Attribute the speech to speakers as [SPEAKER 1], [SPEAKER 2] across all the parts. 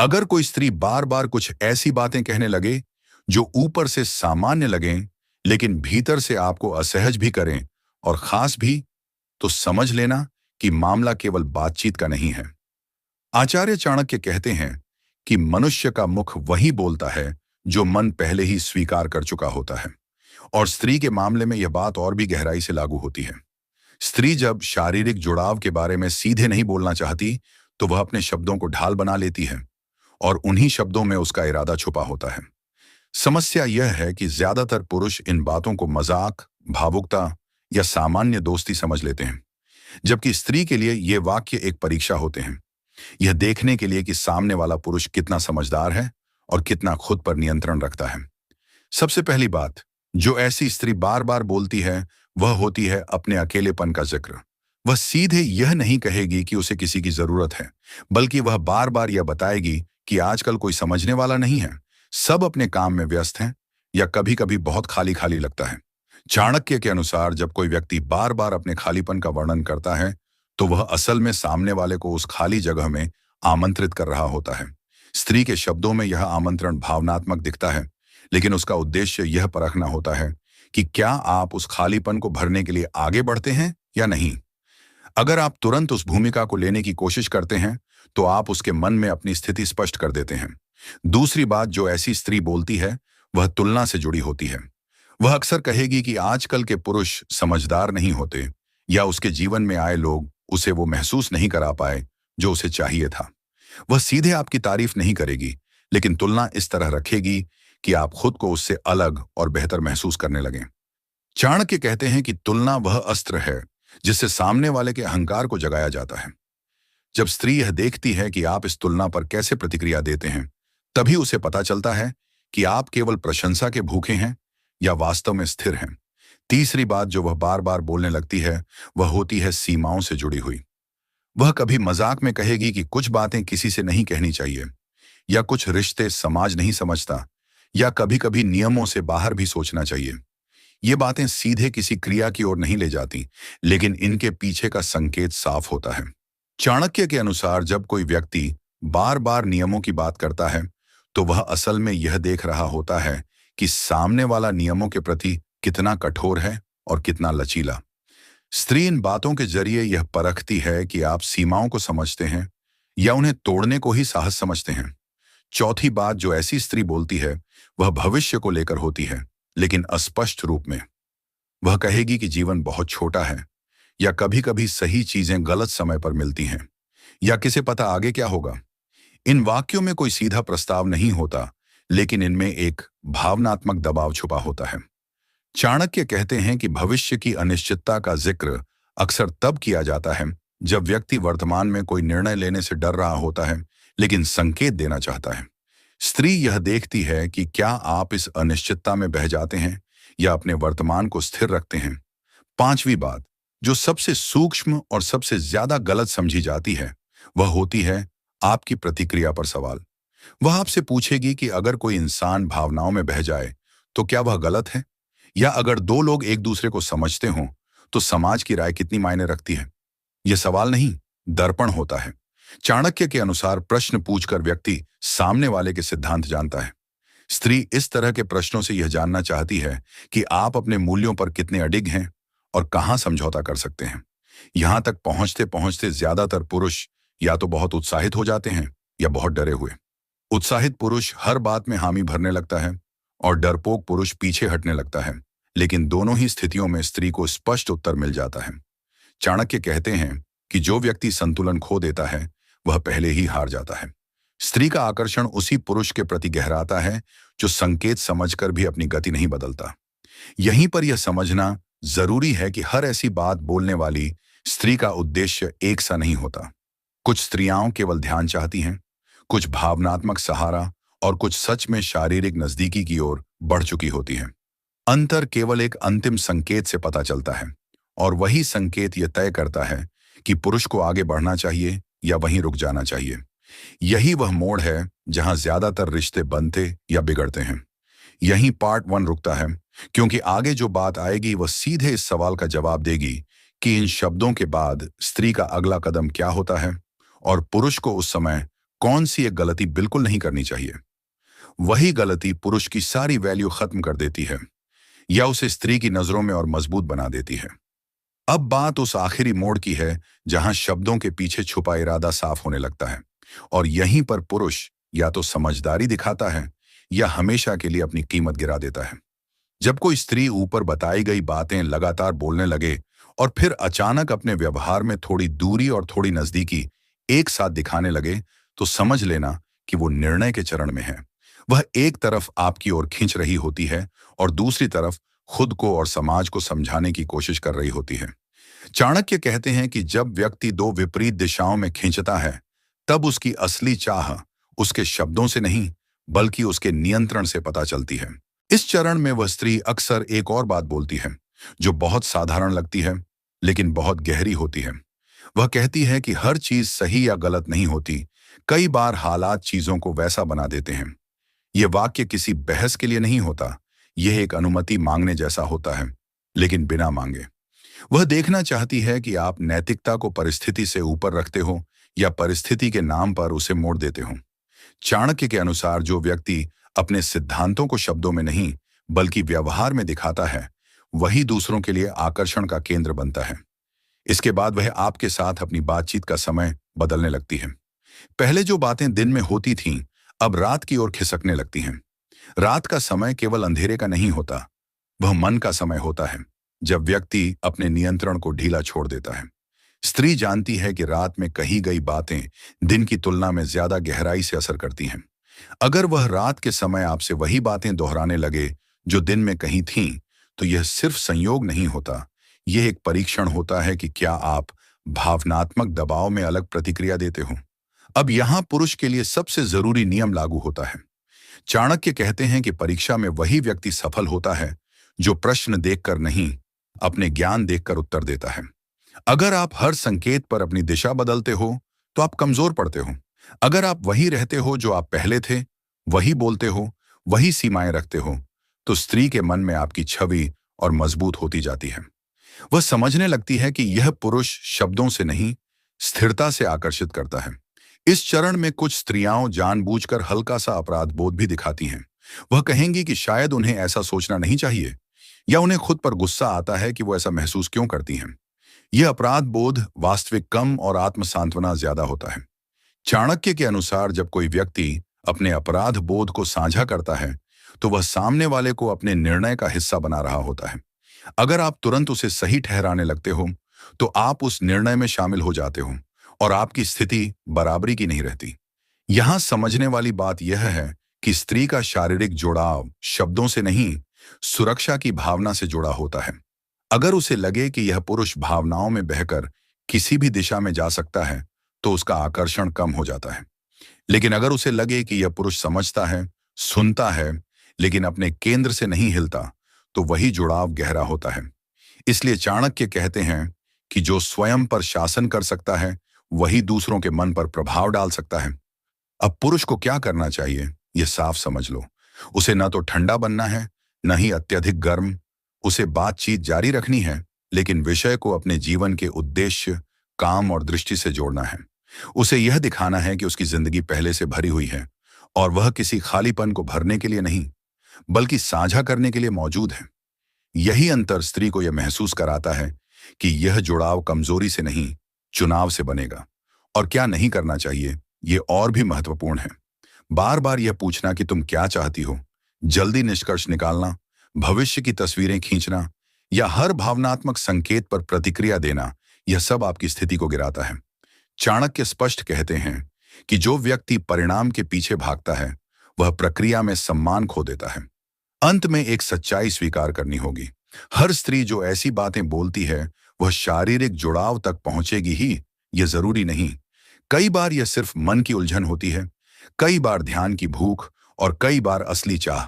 [SPEAKER 1] अगर कोई स्त्री बार बार कुछ ऐसी बातें कहने लगे जो ऊपर से सामान्य लगें लेकिन भीतर से आपको असहज भी करें और खास भी, तो समझ लेना कि मामला केवल बातचीत का नहीं है। आचार्य चाणक्य कहते हैं कि मनुष्य का मुख वही बोलता है जो मन पहले ही स्वीकार कर चुका होता है। और स्त्री के मामले में यह बात और भी गहराई से लागू होती है। स्त्री जब शारीरिक जुड़ाव के बारे में सीधे नहीं बोलना चाहती, तो वह अपने शब्दों को ढाल बना लेती है और उन्हीं शब्दों में उसका इरादा छुपा होता है। समस्या यह है कि ज्यादातर पुरुष इन बातों को मजाक, भावुकता या सामान्य दोस्ती समझ लेते हैं, जबकि स्त्री के लिए ये वाक्य एक परीक्षा होते हैं। यह देखने के लिए कि सामने वाला पुरुष कितना समझदार है और कितना खुद पर नियंत्रण रखता है। सबसे पहली बात जो ऐसी स्त्री बार बार बोलती है, वह होती है अपने अकेलेपन का जिक्र। वह सीधे यह नहीं कहेगी कि उसे किसी की जरूरत है, बल्कि वह बार बार यह बताएगी कि आजकल कोई समझने वाला नहीं है, सब अपने काम में व्यस्त हैं, या कभी कभी बहुत खाली खाली लगता है। चाणक्य के अनुसार जब कोई व्यक्ति बार बार अपने खालीपन का वर्णन करता है, तो वह असल में सामने वाले को उस खाली जगह में आमंत्रित कर रहा होता है। स्त्री के शब्दों में यह आमंत्रण भावनात्मक दिखता है, लेकिन उसका उद्देश्य यह परखना होता है कि क्या आप उस खालीपन को भरने के लिए आगे बढ़ते हैं या नहीं। अगर आप तुरंत उस भूमिका को लेने की कोशिश करते हैं, तो आप उसके मन में अपनी स्थिति स्पष्ट कर देते हैं। दूसरी बात जो ऐसी स्त्री बोलती है, वह तुलना से जुड़ी होती है। वह अक्सर कहेगी कि आजकल के पुरुष समझदार नहीं होते, या उसके जीवन में आए लोग उसे वो महसूस नहीं करा पाए जो उसे चाहिए था। वह सीधे आपकी तारीफ नहीं करेगी, लेकिन तुलना इस तरह रखेगी कि आप खुद को उससे अलग और बेहतर महसूस करने लगें। चाणक्य कहते हैं कि तुलना वह अस्त्र है जिससे सामने वाले के अहंकार को जगाया जाता है। जब स्त्री यह देखती है कि आप इस तुलना पर कैसे प्रतिक्रिया देते हैं, तभी उसे पता चलता है कि आप केवल प्रशंसा के भूखे हैं या वास्तव में स्थिर हैं। तीसरी बात जो वह बार बार बोलने लगती है, वह होती है सीमाओं से जुड़ी हुई। वह कभी मजाक में कहेगी कि कुछ बातें किसी से नहीं कहनी चाहिए, या कुछ रिश्ते समाज नहीं समझता, या कभी कभी नियमों से बाहर भी सोचना चाहिए। ये बातें सीधे किसी क्रिया की ओर नहीं ले जाती, लेकिन इनके पीछे का संकेत साफ होता है। चाणक्य के अनुसार जब कोई व्यक्ति बार बार नियमों की बात करता है, तो वह असल में यह देख रहा होता है कि सामने वाला नियमों के प्रति कितना कठोर है और कितना लचीला। स्त्री इन बातों के जरिए यह परखती है कि आप सीमाओं को समझते हैं या उन्हें तोड़ने को ही साहस समझते हैं। चौथी बात जो ऐसी स्त्री बोलती है, वह भविष्य को लेकर होती है, लेकिन अस्पष्ट रूप में। वह कहेगी कि जीवन बहुत छोटा है, या कभी कभी सही चीजें गलत समय पर मिलती हैं, या किसे पता आगे क्या होगा। इन वाक्यों में कोई सीधा प्रस्ताव नहीं होता, लेकिन इनमें एक भावनात्मक दबाव छुपा होता है। चाणक्य कहते हैं कि भविष्य की अनिश्चितता का जिक्र अक्सर तब किया जाता है जब व्यक्ति वर्तमान में कोई निर्णय लेने से डर रहा होता है, लेकिन संकेत देना चाहता है। स्त्री यह देखती है कि क्या आप इस अनिश्चितता में बह जाते हैं या अपने वर्तमान को स्थिर रखते हैं। पांचवी बात जो सबसे सूक्ष्म और सबसे ज्यादा गलत समझी जाती है, वह होती है आपकी प्रतिक्रिया पर सवाल। वह आपसे पूछेगी कि अगर कोई इंसान भावनाओं में बह जाए तो क्या वह गलत है, या अगर दो लोग एक दूसरे को समझते हों तो समाज की राय कितनी मायने रखती है। यह सवाल नहीं, दर्पण होता है। चाणक्य के अनुसार प्रश्न पूछकर व्यक्ति सामने वाले के सिद्धांत जानता है। स्त्री इस तरह के प्रश्नों से यह जानना चाहती है कि आप अपने मूल्यों पर कितने अडिग हैं और कहां समझौता कर सकते हैं। यहां तक पहुंचते पहुंचते ज्यादातर पुरुष या तो बहुत उत्साहित हो जाते हैं या बहुत डरे हुए। उत्साहित पुरुष हर बात में हामी भरने लगता है और डरपोक पुरुष पीछे हटने लगता है, लेकिन दोनों ही स्थितियों में स्त्री को स्पष्ट उत्तर मिल जाता है। चाणक्य कहते हैं कि जो व्यक्ति संतुलन खो देता है, वह पहले ही हार जाता है। स्त्री का आकर्षण उसी पुरुष के प्रति गहराता है जो संकेत समझकर भी अपनी गति नहीं बदलता। यहीं पर यह समझना जरूरी है कि हर ऐसी बात बोलने वाली स्त्री का उद्देश्य एक सा नहीं होता। कुछ स्त्रियां केवल ध्यान चाहती हैं, कुछ भावनात्मक सहारा, और कुछ सच में शारीरिक नजदीकी की ओर बढ़ चुकी होती हैं। अंतर केवल एक अंतिम संकेत से पता चलता है, और वही संकेत यह तय करता है कि पुरुष को आगे बढ़ना चाहिए या वहीं रुक जाना चाहिए। यही वह मोड़ है जहां ज्यादातर रिश्ते बनते या बिगड़ते हैं। यहीं पार्ट 1 रुकता है, क्योंकि आगे जो बात आएगी वह सीधे इस सवाल का जवाब देगी कि इन शब्दों के बाद स्त्री का अगला कदम क्या होता है और पुरुष को उस समय कौन सी एक गलती बिल्कुल नहीं करनी चाहिए। वही गलती पुरुष की सारी वैल्यू खत्म कर देती है या उसे स्त्री की नजरों में और मजबूत बना देती है। अब बात उस आखिरी मोड़ की है जहां शब्दों के पीछे छुपा इरादा साफ होने लगता है, और यहीं पर पुरुष या तो समझदारी दिखाता है या हमेशा के लिए अपनी कीमत गिरा देता है। जब कोई स्त्री ऊपर बताई गई बातें लगातार बोलने लगे और फिर अचानक अपने व्यवहार में थोड़ी दूरी और थोड़ी नजदीकी एक साथ दिखाने लगे, तो समझ लेना कि वो निर्णय के चरण में है। वह एक तरफ आपकी ओर खींच रही होती है और दूसरी तरफ खुद को और समाज को समझाने की कोशिश कर रही होती है। चाणक्य कहते हैं कि जब व्यक्ति दो विपरीत दिशाओं में खींचता है, तब उसकी असली चाह उसके शब्दों से नहीं बल्कि उसके नियंत्रण से पता चलती है। इस चरण में वह स्त्री अक्सर एक और बात बोलती है जो बहुत साधारण लगती है लेकिन बहुत गहरी होती है। वह कहती है कि हर चीज सही या गलत नहीं होती, कई बार हालात चीजों को वैसा बना देते हैं। यह वाक्य किसी बहस के लिए नहीं होता, यह एक अनुमति मांगने जैसा होता है, लेकिन बिना मांगे। वह देखना चाहती है कि आप नैतिकता को परिस्थिति से ऊपर रखते हो या परिस्थिति के नाम पर उसे मोड़ देते हो। चाणक्य के अनुसार जो व्यक्ति अपने सिद्धांतों को शब्दों में नहीं बल्कि व्यवहार में दिखाता है, वही दूसरों के लिए आकर्षण का केंद्र बनता है। इसके बाद वह आपके साथ अपनी बातचीत का समय बदलने लगती है। पहले जो बातें दिन में होती थीं, अब रात की ओर खिसकने लगती हैं। रात का समय केवल अंधेरे का नहीं होता, वह मन का समय होता है, जब व्यक्ति अपने नियंत्रण को ढीला छोड़ देता है। स्त्री जानती है कि रात में कही गई बातें दिन की तुलना में ज्यादा गहराई से असर करती हैं। अगर वह रात के समय आपसे वही बातें दोहराने लगे जो दिन में कही थीं, तो यह सिर्फ संयोग नहीं होता, यह एक परीक्षण होता है कि क्या आप भावनात्मक दबाव में अलग प्रतिक्रिया देते हो। अब यहां पुरुष के लिए सबसे जरूरी नियम लागू होता है। चाणक्य कहते हैं कि परीक्षा में वही व्यक्ति सफल होता है जो प्रश्न देखकर नहीं, अपने ज्ञान देखकर उत्तर देता है। अगर आप हर संकेत पर अपनी दिशा बदलते हो, तो आप कमजोर पड़ते हो। अगर आप वही रहते हो जो आप पहले थे, वही बोलते हो, वही सीमाएं रखते हो, तो स्त्री के मन में आपकी छवि और मजबूत होती जाती है। वह समझने लगती है कि यह पुरुष शब्दों से नहीं, स्थिरता से आकर्षित करता है। इस चरण में कुछ स्त्रियां जानबूझकर हल्का सा अपराध बोध भी दिखाती हैं। वह कहेंगी कि शायद उन्हें ऐसा सोचना नहीं चाहिए, या उन्हें खुद पर गुस्सा आता है कि वो ऐसा महसूस क्यों करती हैं। यह अपराध बोध वास्तविक कम और आत्म सांत्वना ज्यादा होता है। चाणक्य के अनुसार जब कोई व्यक्ति अपने अपराध बोध को साझा करता है, तो वह सामने वाले को अपने निर्णय का हिस्सा बना रहा होता है। अगर आप तुरंत उसे सही ठहराने लगते हो, तो आप उस निर्णय में शामिल हो जाते हो और आपकी स्थिति बराबरी की नहीं रहती। यहां समझने वाली बात यह है कि स्त्री का शारीरिक जुड़ाव शब्दों से नहीं, सुरक्षा की भावना से जुड़ा होता है। अगर उसे लगे कि यह पुरुष भावनाओं में बहकर किसी भी दिशा में जा सकता है, तो उसका आकर्षण कम हो जाता है। लेकिन अगर उसे लगे कि यह पुरुष समझता है, सुनता है, लेकिन अपने केंद्र से नहीं हिलता, तो वही जुड़ाव गहरा होता है। इसलिए चाणक्य कहते हैं कि जो स्वयं पर शासन कर सकता है, वही दूसरों के मन पर प्रभाव डाल सकता है। अब पुरुष को क्या करना चाहिए, यह साफ समझ लो। उसे न तो ठंडा बनना है, न ही अत्यधिक गर्म। उसे बातचीत जारी रखनी है, लेकिन विषय को अपने जीवन के उद्देश्य, काम और दृष्टि से जोड़ना है। उसे यह दिखाना है कि उसकी जिंदगी पहले से भरी हुई है और वह किसी खालीपन को भरने के लिए नहीं, बल्कि साझा करने के लिए मौजूद है। यही अंतर स्त्री को यह महसूस कराता है कि यह जुड़ाव कमजोरी से नहीं, चुनाव से बनेगा। और क्या नहीं करना चाहिए, यह और भी महत्वपूर्ण है। बार बार यह पूछना कि तुम क्या चाहती हो, जल्दी निष्कर्ष निकालना, भविष्य की तस्वीरें खींचना या हर भावनात्मक संकेत पर प्रतिक्रिया देना, यह सब आपकी स्थिति को गिराता है। चाणक्य स्पष्ट कहते हैं कि जो व्यक्ति परिणाम के पीछे भागता है, वह प्रक्रिया में सम्मान खो देता है। अंत में एक सच्चाई स्वीकार करनी होगी। हर स्त्री जो ऐसी बातें बोलती है, वह शारीरिक जुड़ाव तक पहुंचेगी ही, यह जरूरी नहीं। कई बार यह सिर्फ मन की उलझन होती है, कई बार ध्यान की भूख और कई बार असली चाह।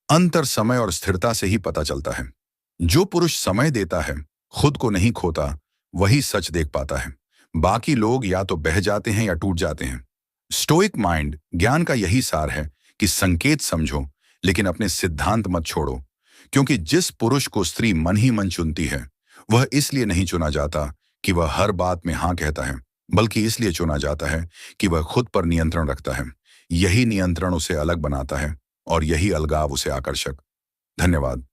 [SPEAKER 1] अंतर समय और स्थिरता से ही पता चलता है। जो पुरुष समय देता है, खुद को नहीं खोता, वही सच देख पाता है। बाकी लोग या तो बह जाते हैं या टूट जाते हैं। स्टोइक माइंड ज्ञान का यही सार है कि संकेत समझो, लेकिन अपने सिद्धांत मत छोड़ो। क्योंकि जिस पुरुष को स्त्री मन ही मन चुनती है, वह इसलिए नहीं चुना जाता कि वह हर बात में हाँ कहता है, बल्कि इसलिए चुना जाता है कि वह खुद पर नियंत्रण रखता है। यही नियंत्रण उसे अलग बनाता है और यही अलगाव उसे आकर्षक। धन्यवाद।